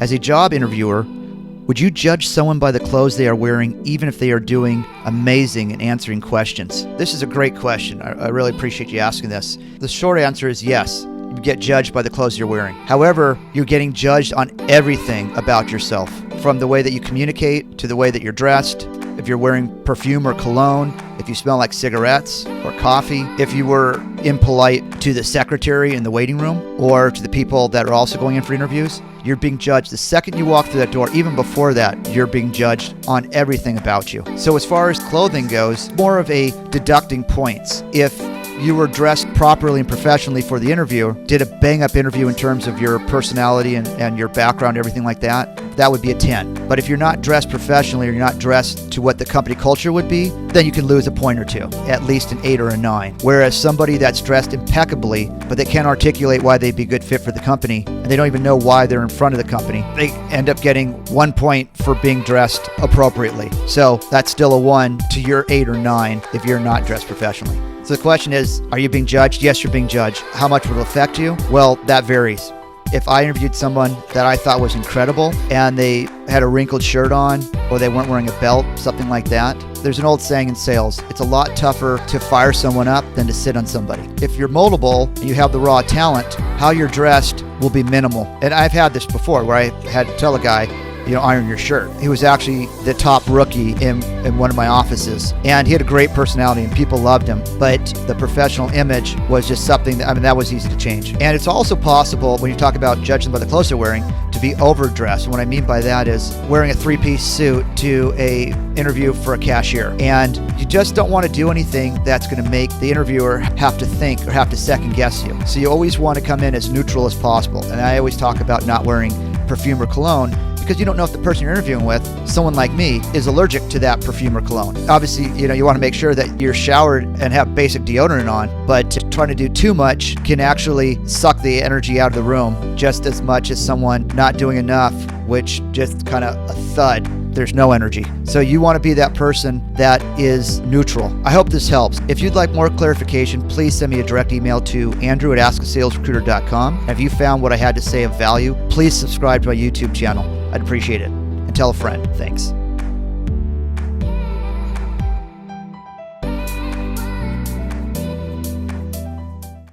As a job interviewer, would you judge someone by the clothes they are wearing, even if they are doing amazing and answering questions? This is a great question. I really appreciate you asking this. The short answer is yes. You get judged by the clothes you're wearing. However, you're getting judged on everything about yourself, from the way that you communicate to the way that you're dressed, if you're wearing perfume or cologne, if you smell like cigarettes or coffee, if you were impolite to the secretary in the waiting room or to the people that are also going in for interviews. You're being judged the second you walk through that door. Even before that, you're being judged on everything about you. So as far as clothing goes, more of a deducting points. If you were dressed properly and professionally for the interview, did a bang-up interview in terms of your personality and your background, everything like that, that would be a 10. But if you're not dressed professionally or you're not dressed to what the company culture would be, then you can lose a point or two, at least an 8 or a 9. Whereas somebody that's dressed impeccably, but they can't articulate why they'd be a good fit for the company, and they don't even know why they're in front of the company, they end up getting 1 point for being dressed appropriately. So that's still a 1 to your 8 or 9 if you're not dressed professionally. So the question is, are you being judged? Yes, you're being judged. How much would it affect you? Well, that varies. If I interviewed someone that I thought was incredible and they had a wrinkled shirt on or they weren't wearing a belt, something like that, there's an old saying in sales, it's a lot tougher to fire someone up than to sit on somebody. If you're moldable and you have the raw talent, how you're dressed will be minimal. And I've had this before where I had to tell a guy, iron your shirt. He was actually the top rookie in one of my offices, and he had a great personality and people loved him, but the professional image was just something that was easy to change. And it's also possible, when you talk about judging by the clothes they're wearing, to be overdressed. And what I mean by that is wearing a 3-piece suit to a interview for a cashier, and you just don't want to do anything that's going to make the interviewer have to think or have to second guess you. So you always want to come in as neutral as possible. And I always talk about not wearing perfume or cologne, because you don't know if the person you're interviewing with, someone like me, is allergic to that perfume or cologne. Obviously, you want to make sure that you're showered and have basic deodorant on, but trying to do too much can actually suck the energy out of the room just as much as someone not doing enough, which just kind of a thud. There's no energy. So you want to be that person that is neutral. I hope this helps. If you'd like more clarification, please send me a direct email to andrew@askasalesrecruiter.com. And if you found what I had to say of value, please subscribe to my YouTube channel. I'd appreciate it. And tell a friend. Thanks.